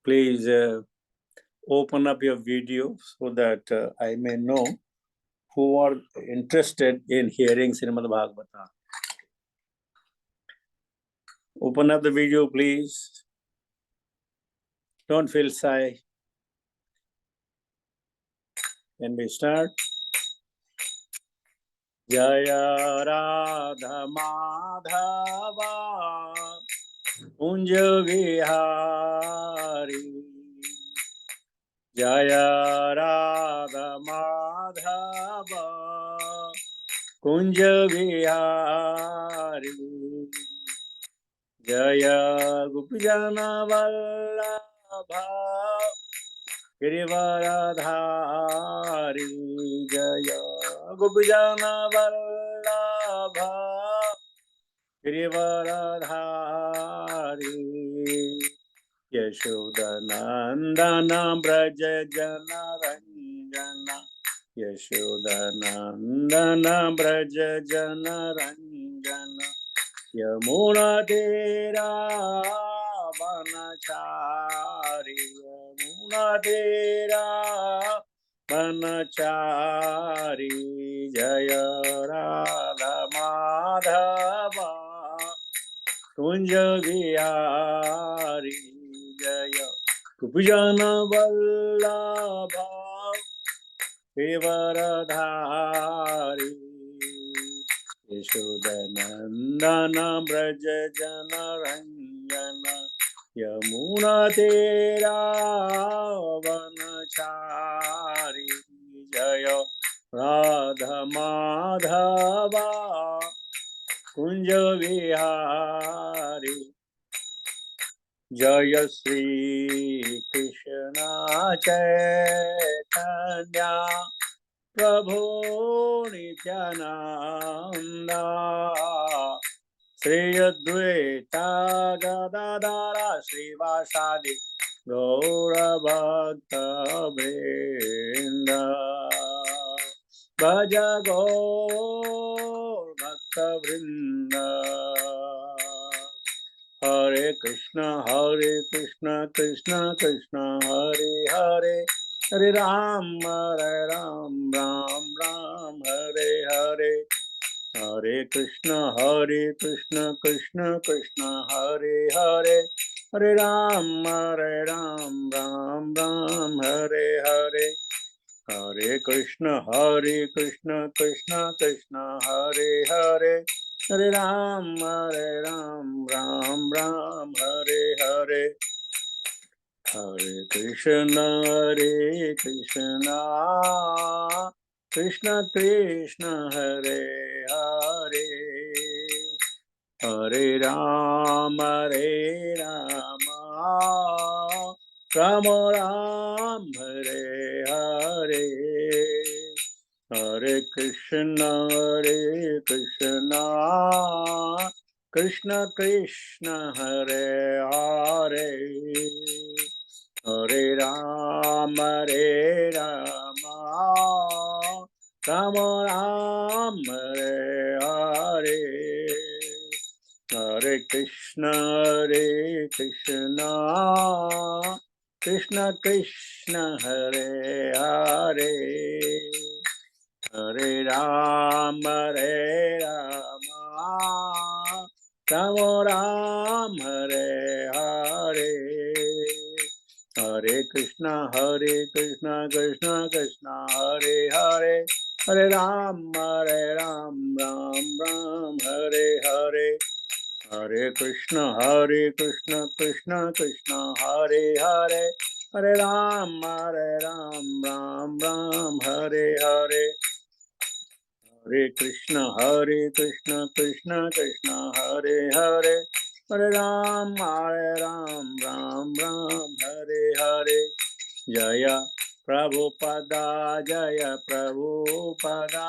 Please open up your video so that I may know who are interested in hearing Srimad Bhagavata. Open up the video, please. Don't feel shy. Can we start? Jaya Radha Madhava Kunja Vihari Jaya Radha Madhava Kunja Vihari Jaya Gopijana Vallabha Girivaradhari Jaya Gopijana Vallabha Girivaradhari Yashodanandana Braja Jana Ranjana Yashodanandana Braja Jana Ranjana Yamuna Tera Vanachari Yamuna Tera Vanachari Jaya Radha Madhava Kunja Vihari Jaya Gopijana Vallabha Girivaradhari Yashodanandana Braja Jana Ranjana Yamuna Tera Vanachari Jaya Radha Madhava Kunja Vihari Jaya Sri Krishna Chaitanya Prabhu Nityananda Sri Advaita Gadadara Srivasadi Gaura Bhakta Vrinda Bhaja Gaur Bhakta Vrinda Hare Krishna Krishna Krishna Hare Hare Hare Ram Ram Ram Hare Hare Hare Krishna Krishna Krishna Hare Hare Hare Ram Ram Ram Hare Hare Hare Krishna Krishna Krishna Hare Hare Hare Ram Ram Hare Hare Hare Krishna Krishna Krishna Hare Hare Hare Ram Rama Ram Hare Hare Hare Krishna Krishna Krishna Hare Hare Hare Ram Rama Ram Hare Hare Hare Krishna Krishna Krishna Hare Hare Hare Ram Rama Ram Hare Hare Hare Krishna Krishna Krishna Hare Hare Hare Ram Ram Hare Hare Hare Krishna Krishna Krishna Hare Hare Hare Ram Ram Hare Hare Hare Krishna Krishna Hare Hare Hare Ram Ram Hare Hare Jaya Prabhupada Jaya Prabhupada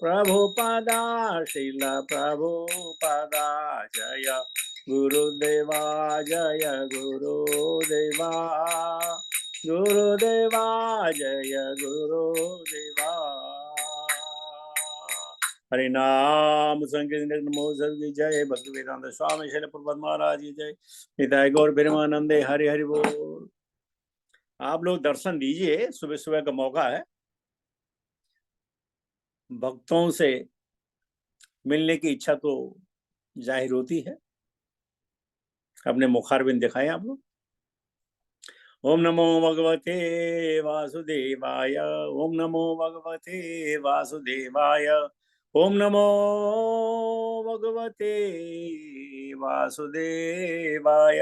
Prabhupada Srila Prabhupada Jaya Gurudeva Jaya Gurudeva Gurudeva Jaya Gurudeva Hari नाम संकीर्तन नमो सद्गुरु जय भक्ति वेदांत स्वामी श्रील प्रभुपाद महाराज की जय। निताय गौर प्रेमानंदे हरि हरि बोल। आप लोग दर्शन दीजिए, सुबह सुबह का मौका है, भक्तों से मिलने की इच्छा तो जाहिर होती है। अपने मुखारबिंद दिखाएं आप लोग। ओम नमो भगवते वासुदेवाय, ओम नमो भगवते वासुदेवाय, ओम नमो भगवते वासुदेवाय।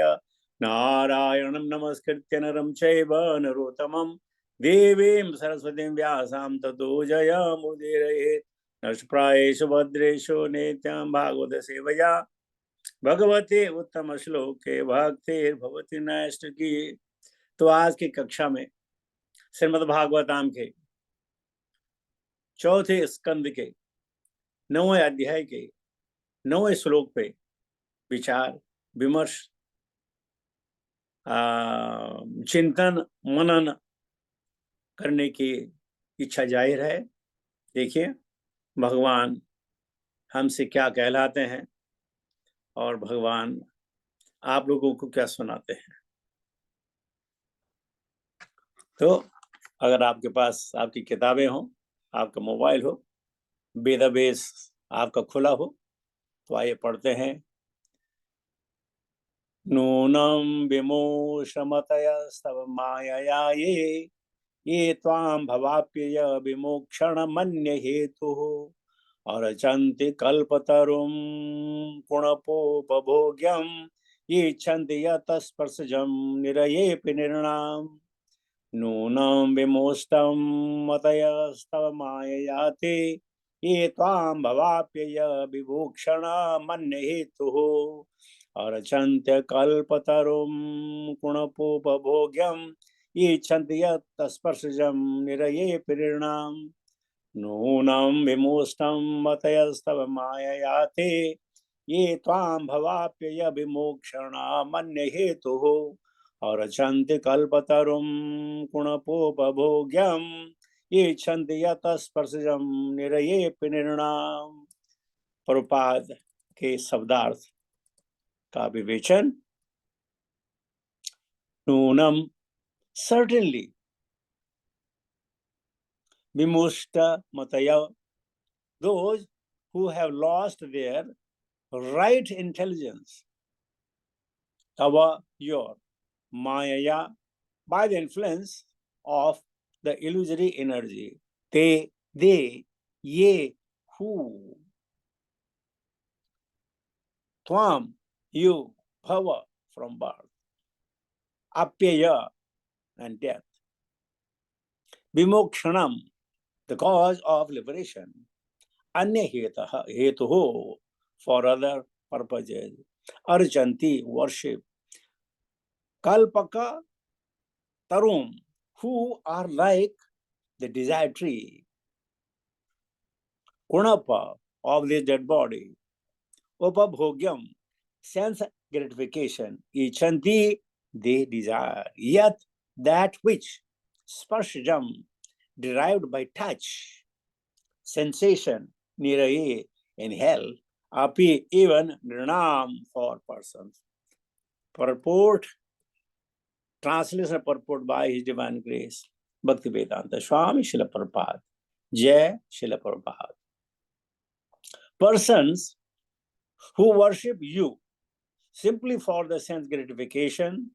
नारायणं नमस्कृत्य नरं चैव नरोत्तमं देवीं सरस्वतीं व्यासां ततो जयमुदीरयेत्। नष्टप्रायेषु भद्रेषु नित्यं भागवत सेवया भगवते उत्तम श्लोके भक्तिर्भवति नैष्ठिकी। तो आज की कक्षा में श्रीमद् भागवताम के चौथे स्कंद के 9वें अध्याय के 9वें श्लोक पे विचार विमर्श चिंतन मनन करने की इच्छा जाहिर है। देखिए भगवान हमसे क्या कहलाते हैं और भगवान आप लोगों को क्या सुनाते हैं। तो अगर आपके पास आपकी किताबें हो, आपका मोबाइल हो, डेटाबेस आपका खुला हो, तो आइए पढ़ते हैं। नूनं विमोक्षमतयस्तव मायया ये त्वां भवाप्यय विमोक्षणमन्य हेतुः अर्चन्ति कल्पतरुं पुनपोपभोग्यं इच्छन्ति यतस्पर्शजं निरयेऽपि नृणाम्। नूनं विमोष्टं मतयस्तव मायया ते ये त्वां भवाप्यय विभूषणमन्य हेतुः अर्चन्त्य कल्पतरुं पुनपोपभोग्यं इच्छन्ति यत्तस्पर्शजं निरयेऽपि नृणाम्। नूनं विमोष्टं मतयस्तव मायया ते ये त्वां भवाप्यय विमोक्षणमन्य हेतुः अर्चन्ति कल्पतरुं पुनपोपभोग्यं इच्छन्ति यतस्पर्शजं निरयेऽपि नृणाम्। प्रभुपाद के शब्दार्थ का विवेचन। नूनम certainly, विमुष्ट मतय, those who have lost their right intelligence, your maya, by the influence of the illusory energy, they, ye, who, tvam, you, bhava, from birth, apyaya, and death, vimokshanam, the cause of liberation, anya hetuho, for other purposes, arjanti, worship, kalpaka, tarum, who are like the desire tree, kunapa, of the dead body, upabhogyam, sense gratification, ichanti, they desire, yet that which sparshajam, derived by touch, sensation, niraye, in hell, api, even nirnam, for persons. Purport, translation purport by His Divine Grace, Bhakti Vedanta Swami Srila Prabhupada. Jai Srila Prabhupada. Persons who worship you simply for the sense gratification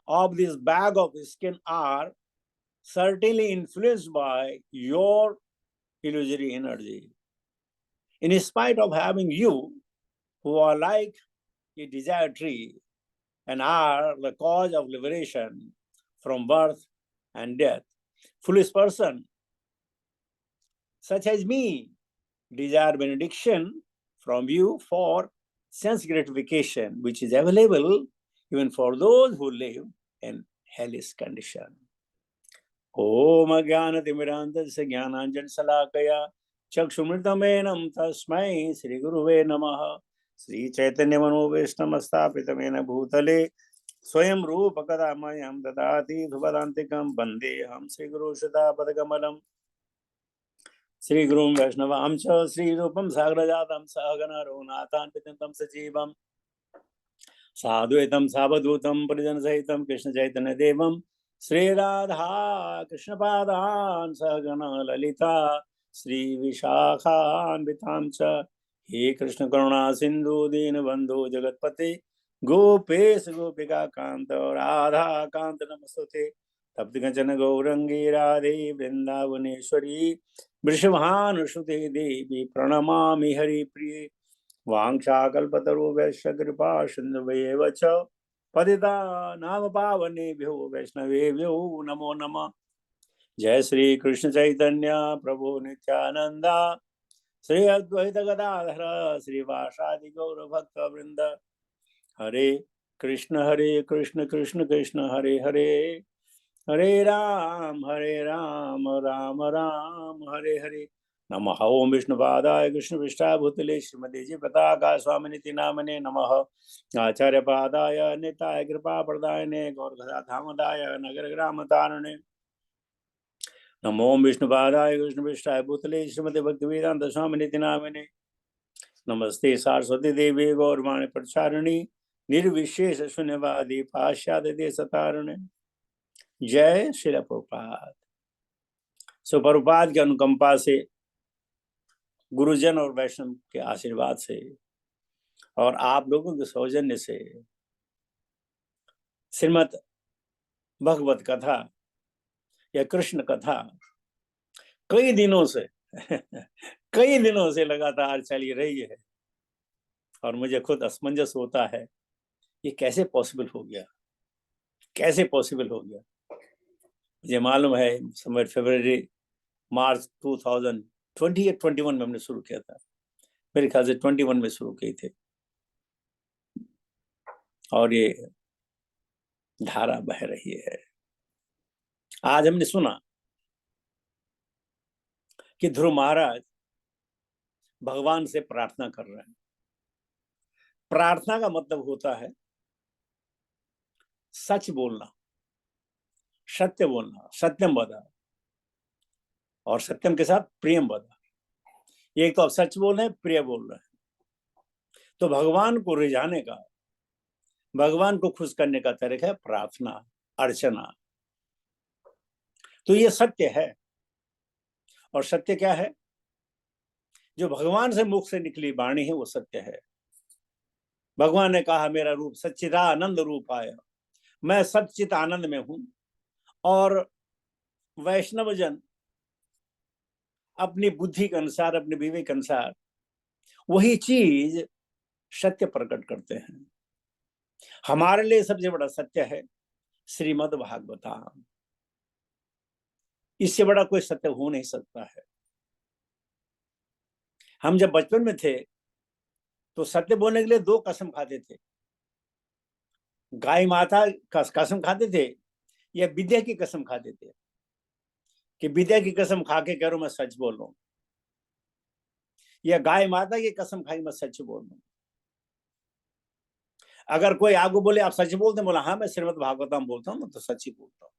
of this bag of skin are certainly influenced by your illusory energy. In spite of having you, who are like a desire tree and are the cause of liberation from birth and death, foolish person such as me desire benediction from you for sense gratification, which is available even for those who live in hellish condition. Om Jnanatimirandasya Jnananjana Salakaya Chakshumritamena Tasmai Sri Guruve Namaha. Sri Chaitanya Manobhishtamasthapitamena Bhutale Swayam Rupa Kadamayam Dadati Dhupadantikam Bandeham Sri Guru Shata Padakamalam. Shri गुरुं वैष्णवांश श्री रूपम साग्रजातम सहगण रघुनाथान्वितं सजीवम साद्वैतम सावधूतम परिजन सहितम कृष्ण चैतन्य देवम श्री राधा कृष्ण पादान सहगण ललिता श्री विशाखान्वितां च हे कृष्ण करुणा सिंधु दीन बंधु जगतपते गोपेश गोपिका कांत राधा कांत नमस्तुते तप्त कंचन गौरंगी राधे वृंदावनेश्वरी वृषभानुसुते देवी प्रणमामि हरिप्रिये वाञ्छाकल्पतरुभ्यश्च कृपा सिन्धुभ्येव च पतितानां पावनेभ्यो वैष्णवेभ्यो नमो नमः। जय श्री कृष्ण चैतन्य प्रभु नित्यानंद श्री अद्वैत गदाधर श्रीवासादि गौर भक्त वृंद हरे कृष्ण कृष्ण कृष्ण हरे हरे हरे राम राम राम हरे हरे। नमः ओं विष्णुपादाय कृष्णपृष्ठाय भूतले श्रीमते जी पताका स्वामिनिति नामने नमः आचार्यपादाय निताय कृपा प्रदायने गौरगदा धामदाय नगर ग्राम तारणे नमो ओं विष्णुपादाय कृष्णपृष्ठाय भूतले श्रीमते भक्तिवेदांत स्वामिनिति नामने नमस्ते सरस्वती देवी गौरवाणी प्रचारिणी निर्विशेष शून्यवादी पाश्चात्य देशतारिणे जय श्री प्रभुपाद। सो प्रभुपाद की अनुकंपा से, गुरुजन और वैष्णव के आशीर्वाद से और आप लोगों के सौजन्य से श्रीमद् भगवत कथा या कृष्ण कथा कई दिनों से कई दिनों से लगातार चली रही है और मुझे खुद असमंजस होता है ये कैसे पॉसिबल हो गया, कैसे पॉसिबल हो गया। मुझे मालूम है समवेयर फरवरी मार्च 2020 या 21 में हमने शुरू किया था, मेरे ख्याल से 21 में शुरू किए थे और ये धारा बह रही है। आज हमने सुना कि ध्रुव महाराज भगवान से प्रार्थना कर रहे हैं। प्रार्थना का मतलब होता है सच बोलना, सत्य बोलना, सत्यम वद, और सत्यम के साथ प्रियम वद। एक तो आप सच बोल रहे हैं, प्रिय बोल रहे हैं, तो भगवान को रिझाने का, भगवान को खुश करने का तरीका है प्रार्थना, अर्चना। तो ये सत्य है। और सत्य क्या है? जो भगवान से मुख से निकली वाणी है वो सत्य है। भगवान ने कहा मेरा रूप सच्चिदानंद रूप आया, मैं सच्चित आनंद में हूं। और वैष्णवजन अपनी बुद्धि के अनुसार, अपने विवेक के अनुसार वही चीज सत्य प्रकट करते हैं। हमारे लिए सबसे बड़ा सत्य है श्रीमद् भागवतम। इससे बड़ा कोई सत्य हो नहीं सकता है। हम जब बचपन में थे तो सत्य बोलने के लिए दो कसम खाते थे, गाय माता का कसम खाते थे या विद्या की कसम खाते थे कि विद्या की कसम खा के कह रहा हूं मैं सच बोल रहा हूं, या गाय माता की कसम खाई मैं सच बोल रहा हूं। अगर कोई आपको बोले आप सच बोलते हैं, बोला हाँ मैं श्रीमद् भागवतम बोलता हूँ, तो सच ही बोलता हूँ।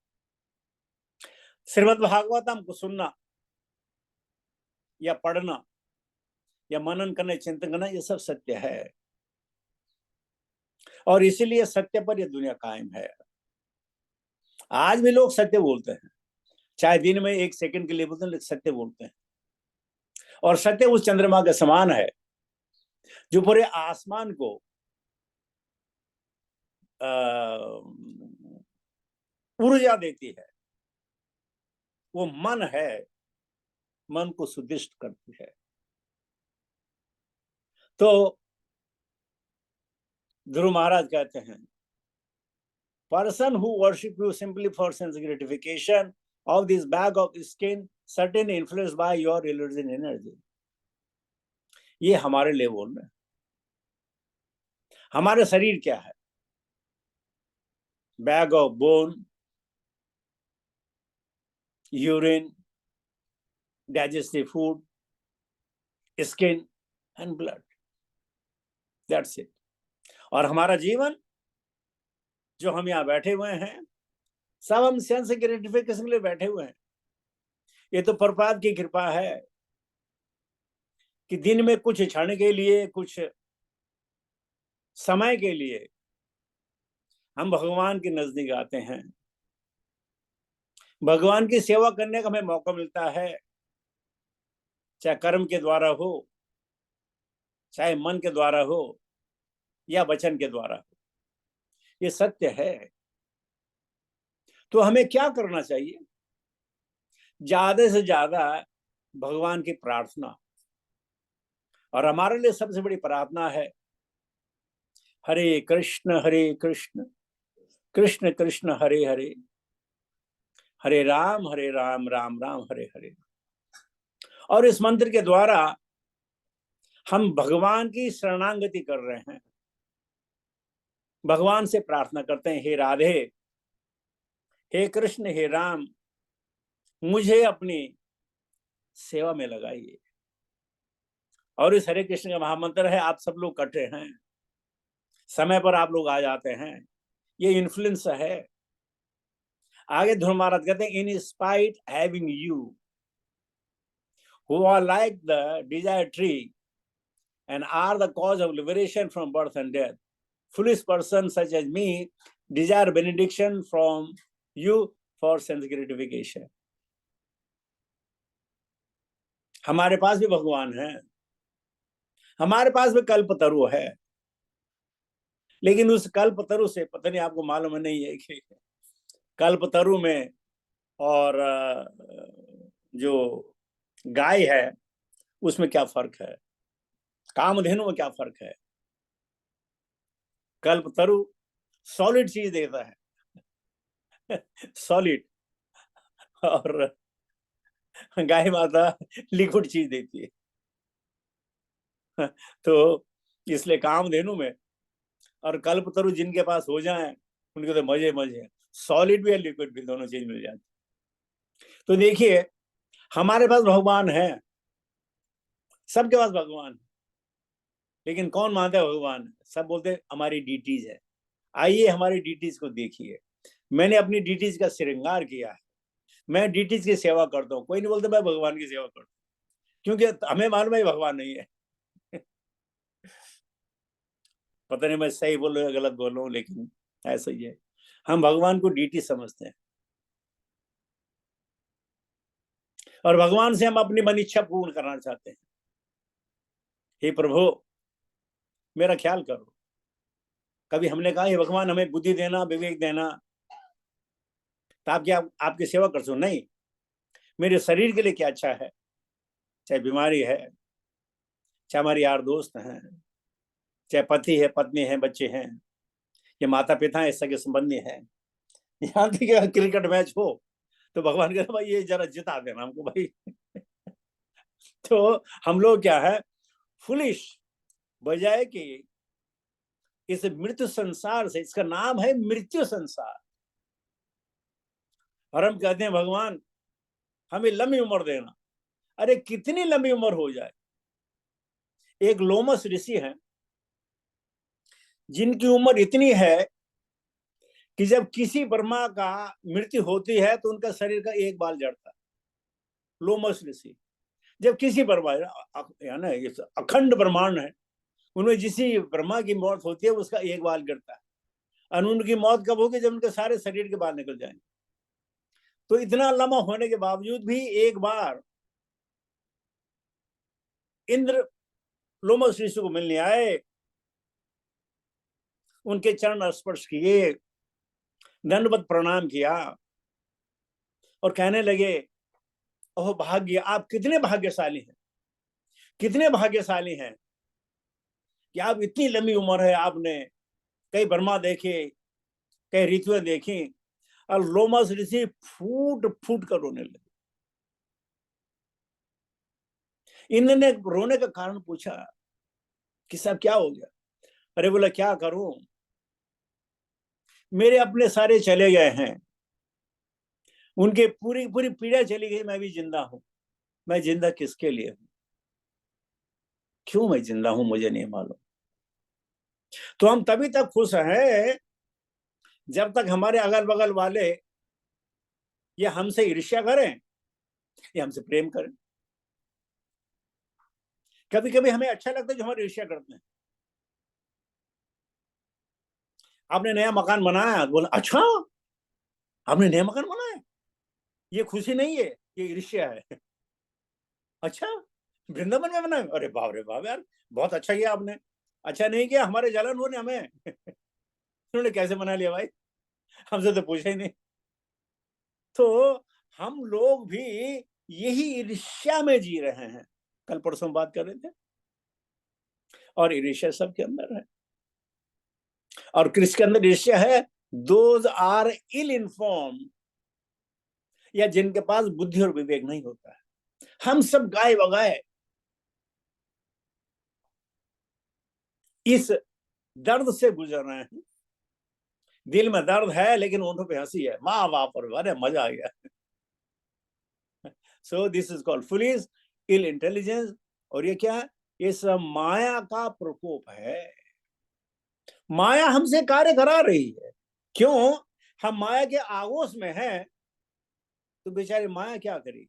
श्रीमद् भागवतम को सुनना या पढ़ना या मनन करना, चिंतन करना, ये सब सत्य है। और इसीलिए सत्य पर यह दुनिया कायम है। आज भी लोग सत्य बोलते हैं, चाहे दिन में 1 सेकंड के लिए बोलते हैं, लेकिन सत्य बोलते हैं। और सत्य उस चंद्रमा के समान है जो पूरे आसमान को ऊर्जा देती है। वो मन है, मन को सुदिष्ट करती है। तो ध्रुव महाराज कहते हैं person who worship you simply for sense gratification of this bag of skin certain influence by your religion energy. ये हमारे लिए बोल रहे हैं। हमारे शरीर क्या है? Bag of bone, urine, digestive food, skin and blood. That's it. और हमारा जीवन जो हम यहाँ बैठे हुए हैं, सब हम सेंस ग्रेटिफिकेशन के लिए बैठे हुए हैं। ये तो प्रभुपाद की कृपा है कि दिन में कुछ क्षण के लिए, कुछ समय के लिए हम भगवान के नजदीक आते हैं, भगवान की सेवा करने का हमें मौका मिलता है, चाहे कर्म के द्वारा हो, चाहे मन के द्वारा हो, या वचन के द्वारा हो। ये सत्य है। तो हमें क्या करना चाहिए? ज्यादा से ज्यादा भगवान की प्रार्थना। और हमारे लिए सबसे बड़ी प्रार्थना है, हरे कृष्ण कृष्ण कृष्ण हरे हरे, हरे राम राम राम हरे हरे। और इस मंत्र के द्वारा हम भगवान की शरणागति कर रहे हैं, भगवान से प्रार्थना करते हैं, हे राधे, हे कृष्ण, हे राम, मुझे अपनी सेवा में लगाइए। और इस हरे कृष्ण का महामंत्र है, आप सब लोग इकट्ठे हैं, समय पर आप लोग आ जाते हैं, ये इन्फ्लुएंस है। आगे ध्रुव महाराज कहते हैं, in spite having you who are like the desired tree and are the cause of liberation from birth and death, foolish persons such as me desire benediction from you for sense gratification. हमारे पास भी भगवान है, हमारे पास भी कल्पतरु है, लेकिन उस कल्पतरु से पता नहीं आपको मालूम नहीं है कि कल्पतरु में और जो गाय है उसमें क्या फर्क है, कामधेनु में क्या फर्क है। कल्पतरु सॉलिड चीज देता है सॉलिड, और गाय माता लिक्विड चीज देती है तो इसलिए कामधेनु में और कल्पतरु जिनके पास हो जाए उनके तो मजे मजे, सॉलिड भी और लिक्विड भी, दोनों चीज मिल जाती। तो देखिए, हमारे पास भगवान है, सबके पास भगवान है, लेकिन कौन मानता है भगवान? सब बोलते हैं हमारी डीटीज है। आइए हमारी डीटीज को देखिए। मैंने अपनी डीटीज का श्रृंगार किया है, मैं डीटीज की सेवा करता हूँ। कोई नहीं बोलता मैं भगवान की सेवा करता हूँ, क्योंकि हमें मालूम है भगवान नहीं है पता नहीं मैं सही बोल रहा हूँ गलत बोल रहा हूँ, लेकिन ऐसा ही है, हम भगवान को डीटी समझते हैं और भगवान से हम अपनी मन इच्छा पूर्ण करना चाहते हैं। हे प्रभु, मेरा ख्याल करो। कभी हमने कहा हे भगवान हमें बुद्धि देना, विवेक देना, तो आपकी सेवा कर सकूं? नहीं, मेरे शरीर के लिए क्या अच्छा है, चाहे बीमारी है, चाहे हमारे यार दोस्त हैं, चाहे पति है, पत्नी है, बच्चे हैं, ये माता पिता है, सगे संबंधी हैं, यहाँ तक क्रिकेट मैच हो तो भगवान कहते भाई ये जरा जिता देना हमको भाई तो हम लोग क्या है, फुलिश, बजाय कि इस मृत्यु संसार से, इसका नाम है मृत्यु संसार, और हम कहते हैं भगवान हमें लंबी उम्र देना। अरे कितनी लंबी उम्र हो जाए। एक लोमस ऋषि हैं जिनकी उम्र इतनी है कि जब किसी ब्रह्मा का मृत्यु होती है तो उनका शरीर का एक बाल जड़ता है। लोमस ऋषि, जब किसी ब्रह्मा, यानी अखंड ब्रह्मांड है, उनमें जिसी ब्रह्मा की मौत होती है उसका एक बाल गिरता है, और उनकी मौत कब होगी? जब उनके सारे शरीर के बाल निकल जाएंगे। तो इतना लंबा होने के बावजूद भी एक बार इंद्र लोमस ऋषि को मिलने आए, उनके चरण स्पर्श किए, दंडवत प्रणाम किया और कहने लगे, ओह भाग्य, आप कितने भाग्यशाली हैं, कितने भाग्यशाली हैं कि आप इतनी लंबी उम्र है, आपने कई ब्रह्मा देखे, कई ऋतुएं देखी। और लोमस ऋषि फूट फूट कर रोने लगे। इंद्र ने रोने का कारण पूछा कि साहब क्या हो गया? अरे बोला क्या करूं, मेरे अपने सारे चले गए हैं, उनके पूरी पूरी पीड़ा चली गई, मैं भी जिंदा हूं। मैं जिंदा किसके लिए हूं, क्यों मैं जिंदा हूं, मुझे नहीं मालूम। तो हम तभी तक खुश हैं जब तक हमारे अगल बगल वाले ये हमसे ईर्ष्या करें या हमसे प्रेम करें। कभी कभी हमें अच्छा लगता है जो हमारे ईर्ष्या करते हैं। आपने नया मकान बनाया तो बोला अच्छा आपने नया मकान बनाया, ये खुशी नहीं है, ये ईर्ष्या है। अच्छा वृंदावन में बनाया, अरे बाप रे बाप यार, बहुत अच्छा किया आपने। अच्छा नहीं किया, हमारे जलन हो ने हमें। उन्होंने कैसे बना लिया भाई, हमसे तो पूछा ही नहीं। तो हम लोग भी यही ईर्ष्या में जी रहे हैं। कल परसों बात कर रहे थे, और ईर्ष्या सबके अंदर है। और किसके अंदर ईर्ष्या है? दोज आर इल इन्फॉर्म, या जिनके पास बुद्धि और विवेक नहीं होता है। हम सब गाय बगाए इस दर्द से गुजर रहे हैं। दिल में दर्द है लेकिन होठों पे हंसी है, वाह वाह पर अरे मजा आ गया। So this is called foolish ill intelligence. और ये क्या है? ये सब माया का प्रकोप है। माया हमसे कार्य करा रही है। क्यों? हम माया के आगोश में हैं, तो बेचारी माया क्या करेगी?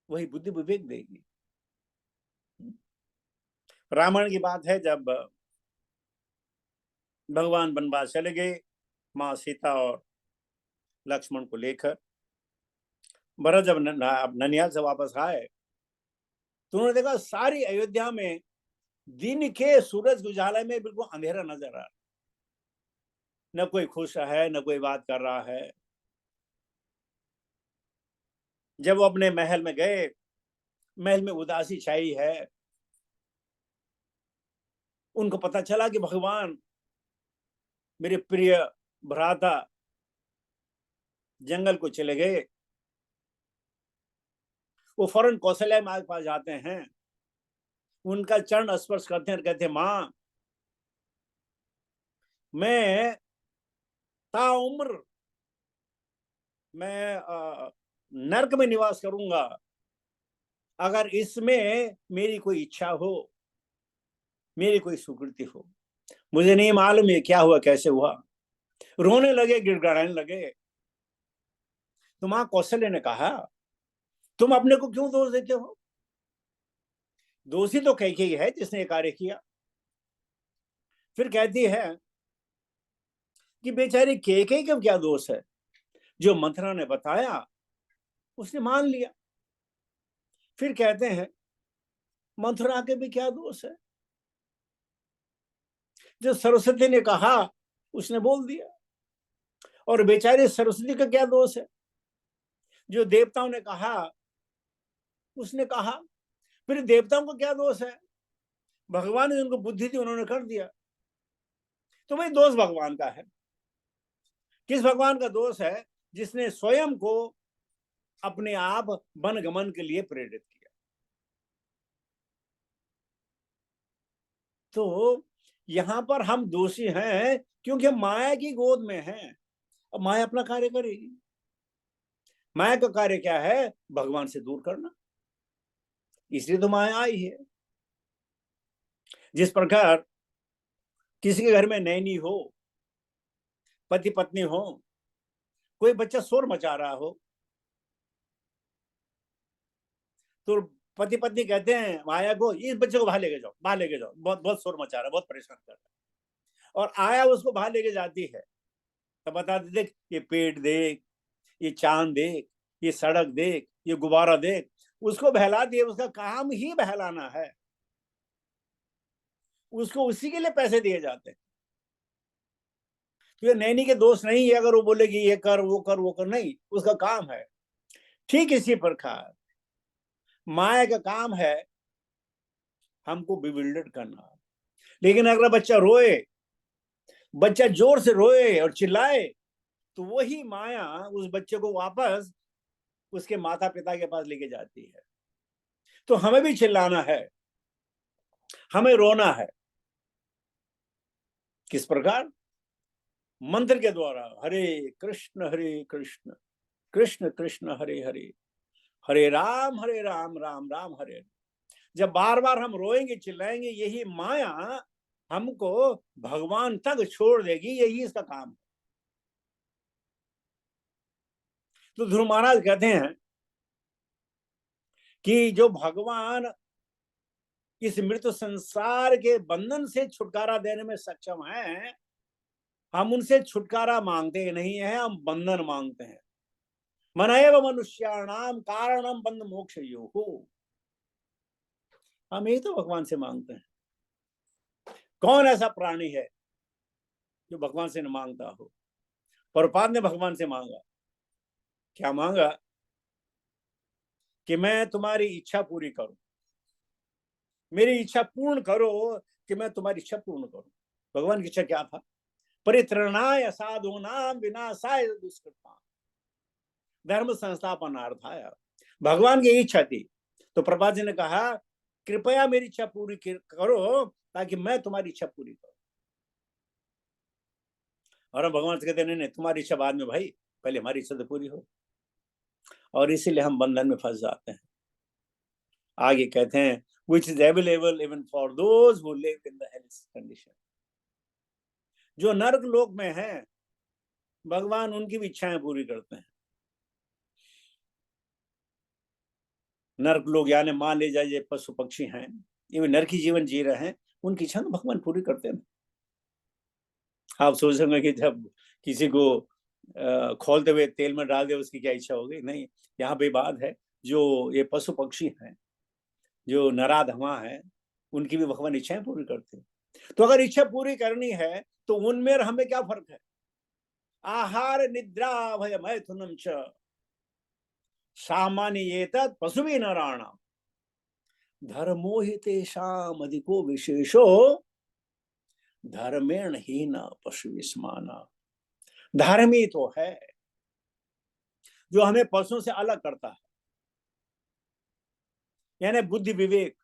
वही बुद्धि विवेक देगी। रामायण की बात है, जब भगवान वनवास चले गए माँ सीता और लक्ष्मण को लेकर, भरत जब ननिहाल से वापस आए तो उन्होंने देखा सारी अयोध्या में दिन के सूरज उजाले में बिल्कुल अंधेरा नजर आ रहा, न कोई खुश है न कोई बात कर रहा है। जब वो अपने महल में गए, महल में उदासी छाई है। उनको पता चला कि भगवान मेरे प्रिय भ्राता जंगल को चले गए। वो फौरन कौशल्या माँ के पास जाते हैं, उनका चरण स्पर्श करते हैं और कहते हैं माँ मैं ताउम्र मैं नर्क में निवास करूंगा अगर इसमें मेरी कोई इच्छा हो, मेरी कोई स्वीकृति हो। मुझे नहीं मालूम ये क्या हुआ कैसे हुआ। रोने लगे, गिड़गिड़ाने लगे। तो मां कौशल्य ने कहा तुम अपने को क्यों दोष देते हो? दोषी तो कैकेयी है जिसने ये कार्य किया। फिर कहती है कि बेचारी कैकेयी का क्या दोष है, जो मंथरा ने बताया उसने मान लिया। फिर कहते हैं मंथरा के भी क्या दोष है, जो सरस्वती ने कहा उसने बोल दिया। और बेचारी सरस्वती का क्या दोष है, जो देवताओं ने कहा उसने कहा। फिर देवताओं का क्या दोष है, भगवान ने उनको बुद्धि दी उन्होंने कर दिया। तो भाई दोष भगवान का है। किस भगवान का दोष है? जिसने स्वयं को अपने आप वन गमन के लिए प्रेरित किया। तो यहां पर हम दोषी हैं क्योंकि हम माया की गोद में हैं। अब माया अपना कार्य करेगी। माया का कार्य क्या है? भगवान से दूर करना। इसलिए तो माया आई है। जिस प्रकार किसी के घर में नैनी हो, पति पत्नी हो, कोई बच्चा शोर मचा रहा हो, तो पति पत्नी कहते हैं माया को इस बच्चे को बाहर लेके जाओ, बाहर लेके जाओ, बहुत बहुत शोर मचा रहा है, बहुत परेशान कर रहा है। और आया उसको बाहर लेके जाती है, तो बताते देख ये पेड़ देख, ये चांद देख, ये सड़क देख, ये गुब्बारा देख। उसको बहला दिए, उसका काम ही बहलाना है। उसको उसी के लिए पैसे दिए जाते हैं। तो ये नैनी के दोस्त नहीं है अगर वो बोले कि ये कर वो कर वो कर, नहीं, उसका काम है। ठीक इसी प्रकार माया का काम है हमको बिविल्डर करना। लेकिन अगर बच्चा रोए, बच्चा जोर से रोए और चिल्लाए, तो वही माया उस बच्चे को वापस उसके माता पिता के पास लेके जाती है। तो हमें भी चिल्लाना है, हमें रोना है। किस प्रकार? मंत्र के द्वारा, हरे कृष्ण कृष्ण कृष्ण हरे हरे, हरे राम राम राम हरे हरे। जब बार बार हम रोएंगे चिल्लाएंगे, यही माया हमको भगवान तक छोड़ देगी। यही इसका काम है। तो ध्रुव महाराज कहते हैं कि जो भगवान इस मृत्यु संसार के बंधन से छुटकारा देने में सक्षम हैं। हम उनसे छुटकारा मांगते नहीं है, हम बंधन मांगते हैं। मन एव मनुष्याणाम कारणम बंध मोक्ष यो, हम यही तो भगवान से मांगते हैं। कौन ऐसा प्राणी है जो भगवान से न मांगता हो? प्रभुपाद ने भगवान से मांगा, क्या मांगा? कि मैं तुम्हारी इच्छा पूरी करूं, मेरी इच्छा पूर्ण करो, कि मैं तुम्हारी इच्छा पूर्ण करूं। भगवान की इच्छा क्या था? परित्रणाय साधूनाम विनाशाय दुष्कृताम, धर्म संस्थापनार्थाय। भगवान की इच्छा थी, तो प्रभुपाद जी ने कहा कृपया मेरी इच्छा पूरी करो ताकि मैं तुम्हारी इच्छा पूरी करूं। और हम भगवान से कहते नहीं नहीं, तुम्हारी इच्छा बाद में भाई, पहले हमारी इच्छा तो पूरी हो। और इसीलिए हम बंधन में फंस जाते हैं। आगे कहते हैं which is available even for those who live in the hellish condition। जो नरक लोक में हैं, भगवान उनकी भी इच्छाएं पूरी करते हैं। नरक लोग यानी मान ले जाइए पशु पक्षी हैं, ये नरकी जीवन जी रहे हैं, उनकी इच्छा तो भगवान पूरी करते हैं। आप सोच रहे कि जब किसी को खोलते हुए तेल में डाल दे उसकी क्या इच्छा होगी? नहीं, यहाँ पे बात है जो ये पशु पक्षी हैं, जो नराधमा है, उनकी भी भगवान इच्छाएं पूरी करते हैं। तो अगर इच्छा पूरी करनी है तो उनमें और हमें क्या फर्क है? आहार निद्रा भय मैथुनम च सामान्येतत् पशुभिः नराणाम् धर्मो हि तेषाम् अधिको विशेषो धर्मेण हीन पशुविस्माना। धर्म ही तो है जो हमें पशुओं से अलग करता है, यानी बुद्धि विवेक।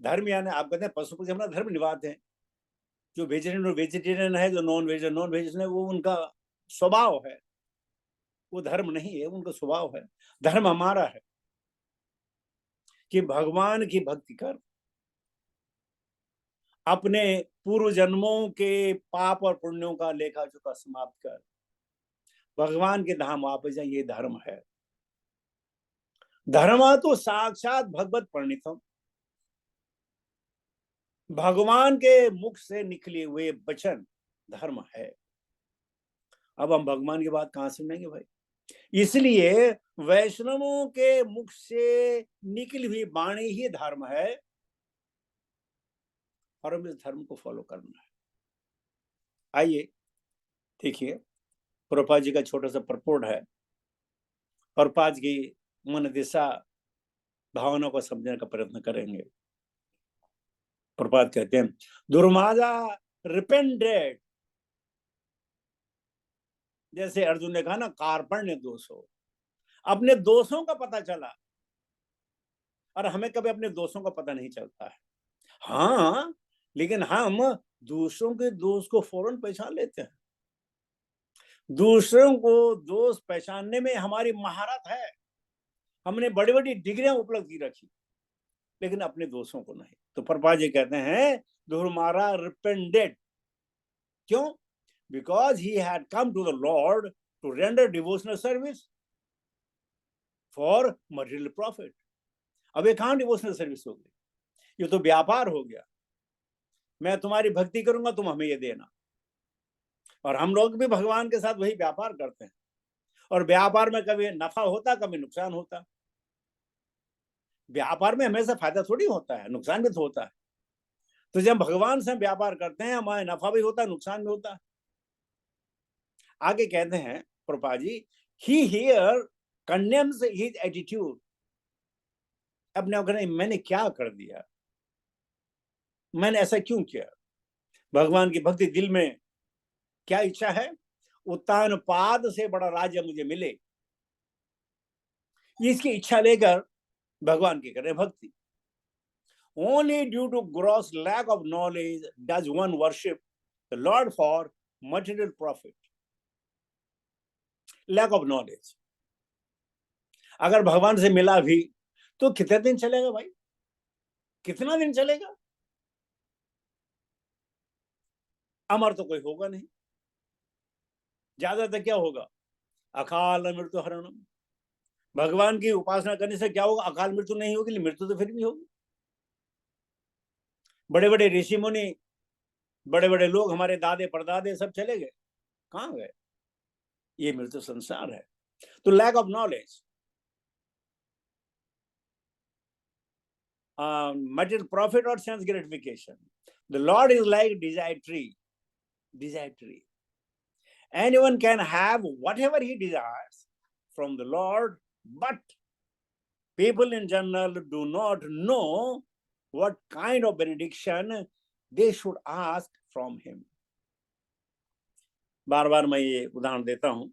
धर्म यानी आप कहते हैं पशु पक्षी अपना धर्म निभाते हैं। जो वेजिटेरियन है, जो नॉन वेजिटेरियन है, वो उनका स्वभाव है, वो धर्म नहीं है, उनका स्वभाव है। धर्म हमारा है कि भगवान की भक्ति कर, अपने पूर्व जन्मों के पाप और पुण्यों का लेखा जोखा समाप्त कर भगवान के धाम वापस जाए। ये धर्म है। धर्म तो साक्षात भगवत प्रणीतम, भगवान के मुख से निकले हुए वचन धर्म है। अब हम भगवान की बात कहां सुनेंगे भाई? इसलिए वैष्णवों के मुख से निकली हुई वाणी ही धर्म है, और हमें इस धर्म को फॉलो करना है। आइए देखिए, प्रभुपाद जी का छोटा सा प्रपोर्ट है। प्रभुपाद की मन दिशा भावना को समझने का प्रयत्न करेंगे। प्रभुपाद कहते हैं दुर्माजा रिपेंटेड, जैसे अर्जुन ने कहा ना कार्पण्य दोष हो, अपने दोषों का पता चला, और हमें कभी अपने दोषों का पता नहीं चलता है। हाँ, लेकिन हम दूसरों के दोष को फौरन पहचान लेते हैं। दूसरों को दोष पहचानने में हमारी महारत है, हमने बड़ी बड़ी डिग्रियां उपलब्ध की रखी, लेकिन अपने दोषों को नहीं। तो प्रभुपाद जी कहते हैं दुर्मारा रिपेंडेड, क्यों? Because he had come to the lord to render devotional service for material profit. अब ये कहां डिवोशनल सर्विस हो गई? ये तो व्यापार हो गया। मैं तुम्हारी भक्ति करूंगा, तुम हमें ये देना। और हम लोग भी भगवान के साथ वही व्यापार करते हैं, और व्यापार में कभी नफा होता, कभी नुकसान होता। व्यापार में हमेशा फायदा थोड़ी होता है, नुकसान भी तो होता है। तो जब भगवान से हम व्यापार करते हैं, हमारे नफा भी होता है, नुकसान भी होता है। आगे कहते हैं प्रभुपाद जी, ही हियर कंडेम्स हिज एटीट्यूड। अपने आप कहते मैंने क्या कर दिया, मैंने ऐसा क्यों किया? भगवान की भक्ति दिल में क्या इच्छा है? उत्तान पाद से बड़ा राज्य मुझे मिले, इसकी इच्छा लेकर भगवान की करें भक्ति। Only due to gross lack of knowledge does one worship the Lord for material profit. Lack of knowledge. अगर भगवान से मिला भी तो कितने दिन चलेगा भाई? कितना दिन चलेगा? अमर तो कोई होगा नहीं। ज्यादातर क्या होगा? अकाल मृत्यु हरणम। भगवान की उपासना करने से क्या होगा? अकाल मृत्यु नहीं होगी, मृत्यु तो फिर भी होगी। बड़े बड़े ऋषि मुनि, बड़े बड़े लोग, हमारे दादे परदादे सब चले गए, कहाँ गए? ये मृत्यु संसार है। तो lack of knowledge, material profit or sense gratification. The Lord is like desire tree. Desire tree. Anyone can have whatever he desires from the Lord, but people in general do not know what kind of benediction they should ask from him. बार बार मैं ये उदाहरण देता हूं।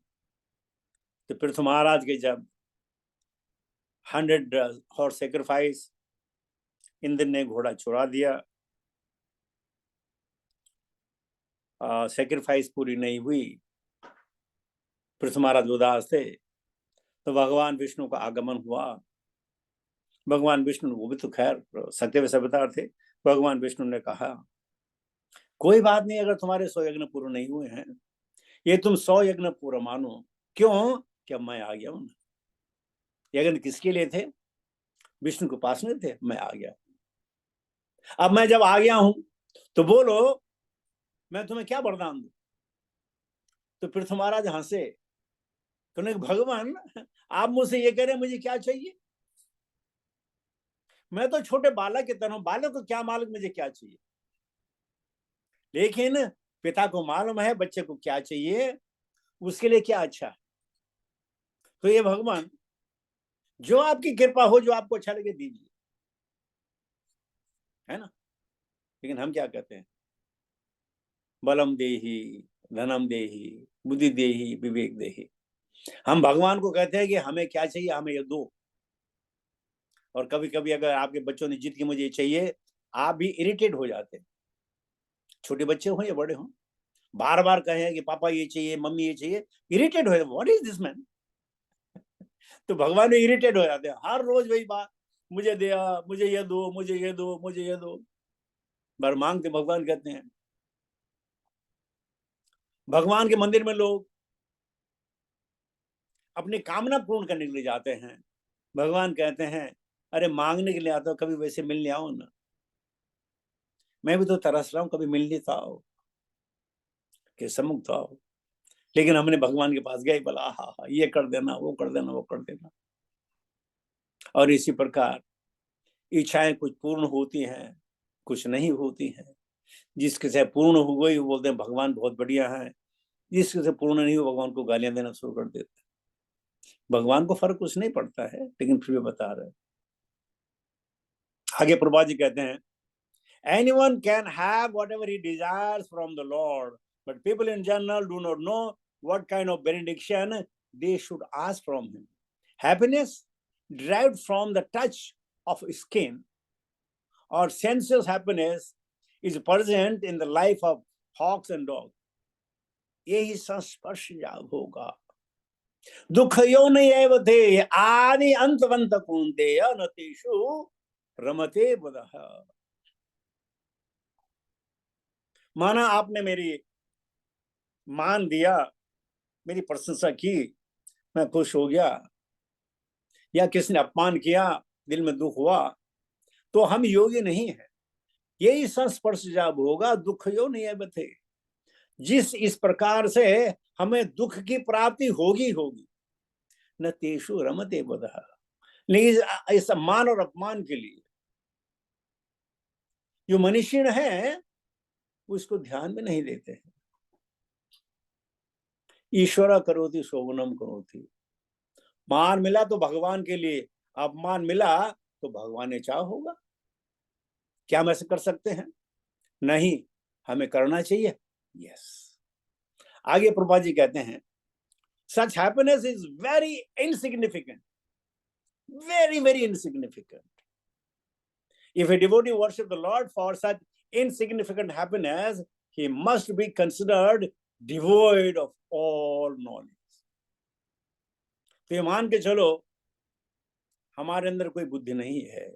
तो पृथ्वी महाराज के जब 100 horse sacrifice, Indra ने घोड़ा चुरा दिया, सेक्रीफाइस पूरी नहीं हुई, पृथ्वी महाराज उदास थे, तो भगवान विष्णु का आगमन हुआ। भगवान विष्णु, वो भी तो खैर सत्य अवतार थे। भगवान विष्णु ने कहा, कोई बात नहीं, अगर तुम्हारे 100 यज्ञ पूर्ण नहीं हुए हैं, ये तुम 100 यज्ञ पूरा मानो। क्यों? क्या मैं आ गया हूं। यज्ञ किसके लिए थे? विष्णु के पास नहीं थे, मैं आ गया। अब मैं जब आ गया हूं तो बोलो, मैं तुम्हें क्या वरदान दूं? तो पृथ्वी महाराज हंसे, तो भगवान, आप मुझसे ये कह रहे हैं मुझे क्या चाहिए? मैं तो छोटे बालक की तरह हूं, बालक को क्या मालूम मुझे क्या चाहिए, लेकिन पिता को मालूम है बच्चे को क्या चाहिए, उसके लिए क्या अच्छा है। तो ये भगवान, जो आपकी कृपा हो, जो आपको अच्छा लगे दीजिए, है ना। लेकिन हम क्या कहते हैं? बलम देही, धनम देही, बुद्धि देही, विवेक देही। हम भगवान को कहते हैं कि हमें क्या चाहिए, हमें ये दो। और कभी कभी अगर आपके बच्चों ने जिद की मुझे चाहिए, आप भी इरिटेट हो जाते हैं। छोटे बच्चे हो या बड़े हो, बार बार कहें कि पापा ये चाहिए, मम्मी ये चाहिए, इरिटेट हो, व्हाट इज दिस मैन। तो भगवान भी इरिटेट हो जाते हैं, हर रोज वही बात, मुझे दिया, मुझे ये दो, मुझे ये दो, मुझे ये दो, बार मांगते। भगवान कहते हैं, भगवान के मंदिर में लोग अपनी कामना पूर्ण करने के लिए जाते हैं। भगवान कहते हैं, अरे मांगने के लिए आता हो, कभी वैसे मिलने आओ ना। मैं भी तो तरस रहा हूं, कभी मिलने तो आओ, कि सम्मुख तो आओ। लेकिन हमने भगवान के पास गए, बोला हा हा, ये कर देना, वो कर देना, वो कर देना। और इसी प्रकार इच्छाएं कुछ पूर्ण होती हैं, कुछ नहीं होती हैं। जिसके से पूर्ण हो गई वो बोलते हैं भगवान बहुत बढ़िया है, जिसके से पूर्ण नहीं हो भगवान को गालियां देना शुरू कर देते हैं। भगवान को फर्क कुछ नहीं पड़ता है, लेकिन फिर भी बता रहे हैं। आगे प्रभा जी कहते हैं, anyone can have whatever he desires from the Lord, but people in general do not know what kind of benediction they should ask from him. Happiness derived from the touch of skin or sensuous happiness is present in the life of hawks and dogs. यही संस्पर्श जाग होगा। दुख यो नैव थे आदि अंतवंत कौन्तेय न तेषु रमते बुधः। माना आपने मेरी मान दिया, मेरी प्रशंसा की, मैं खुश हो गया, या किसी ने अपमान किया, दिल में दुख हुआ, तो हम योग्य नहीं है। यही संस्पर्श जब होगा, दुख यो नहीं थे, जिस इस प्रकार से हमें दुख की प्राप्ति होगी होगी, न तेषु रमते बुधः। लेकिन इस मान और अपमान के लिए जो मनुष्य है उसको ध्यान में नहीं देते हैं। ईश्वर करोति शोभनम करोति। मान मिला तो भगवान के लिए, अपमान मिला तो भगवान ने चाह होगा। क्या हम ऐसे कर सकते हैं? नहीं, हमें करना चाहिए। यस। आगे प्रभा जी कहते हैं, such happiness is very insignificant, very very insignificant. If a devotee worship the Lord for such insignificant happiness, he must be considered devoid of all knowledge. तो ये मान के चलो, हमारे अंदर कोई बुद्धि नहीं है,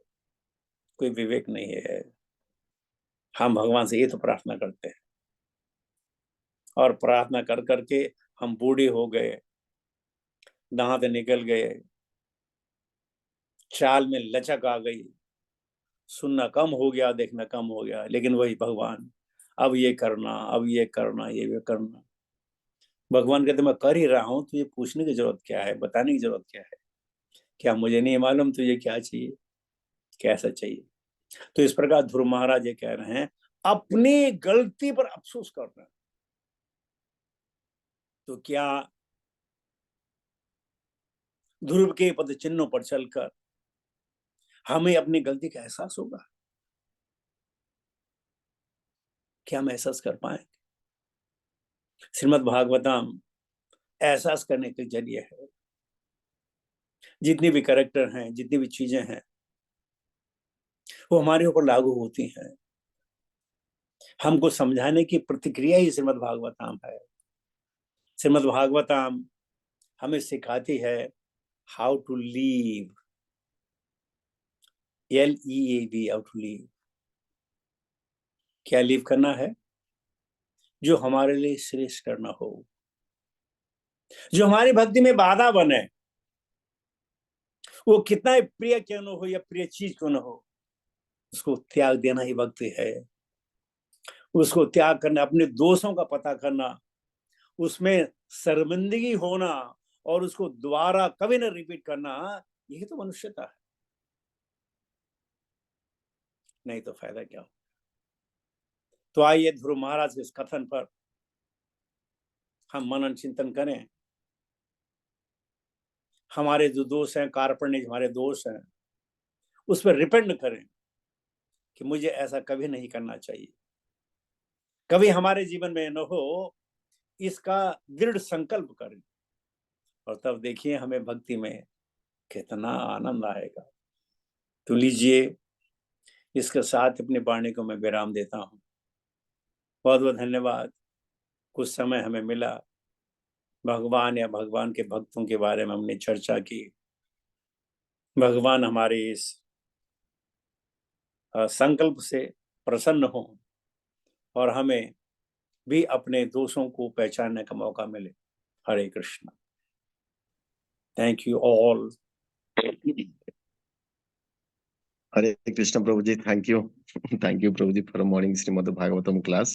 कोई विवेक नहीं है। हम भगवान से ये तो प्रार्थना करते हैं, और प्रार्थना कर करके हम बूढ़े हो गए, दांत निकल गए, चाल में लचक आ गई, सुनना कम हो गया, देखना कम हो गया, लेकिन वही भगवान, अब ये करना, अब ये करना, ये करना। भगवान कहते मैं कर ही रहा हूं, तुझे पूछने की जरूरत क्या है, बताने की जरूरत क्या है? क्या मुझे नहीं मालूम तुझे क्या चाहिए, कैसा चाहिए? तो इस प्रकार ध्रुव महाराज ये कह रहे हैं, अपनी गलती पर अफसोस करना। तो क्या ध्रुव के पद चिन्हों पर चलकर हमें अपनी गलती का एहसास होगा? क्या हम एहसास कर पाएंगे? श्रीमद् भागवतम एहसास करने के जरिए है। जितनी भी कैरेक्टर हैं, जितनी भी चीजें हैं, वो हमारे ऊपर लागू होती हैं। हमको समझाने की प्रतिक्रिया ही श्रीमद् भागवतम है। श्रीमद् भागवतम हमें सिखाती है how to leave, LEAV, how to leave. क्या लीव करना है? जो हमारे लिए श्रेष्ठ करना हो, जो हमारी भक्ति में बाधा बने, वो कितना ही प्रिय क्यों न हो या प्रिय चीज क्यों न हो, उसको त्याग देना ही भक्ति है। उसको त्याग करना, अपने दोषों का पता करना, उसमें शर्मिंदगी होना और उसको दोबारा कभी न रिपीट करना, यही तो मनुष्यता है। नहीं तो फायदा क्या हो? तो आइए ध्रुव महाराज के इस कथन पर हम मनन चिंतन करें। हमारे जो दोष हैं, कार्पण्य हमारे दोष हैं, उस पर रिपेंड करें कि मुझे ऐसा कभी नहीं करना चाहिए, कभी हमारे जीवन में न हो, इसका दृढ़ संकल्प करें। और तब देखिए हमें भक्ति में कितना आनंद आएगा। तो लीजिए, इसके साथ अपनी वाणी को मैं विराम देता हूँ। बहुत बहुत धन्यवाद। कुछ समय हमें मिला, भगवान या भगवान के भक्तों के बारे में हमने चर्चा की। भगवान हमारे इस संकल्प से प्रसन्न हो और हमें भी अपने दोषों को पहचानने का मौका मिले। Hare Krishna. Thank you all. Hare Krishna Prabhu ji, thank you Prabhu ji for morning Shrimad Bhagavatam class.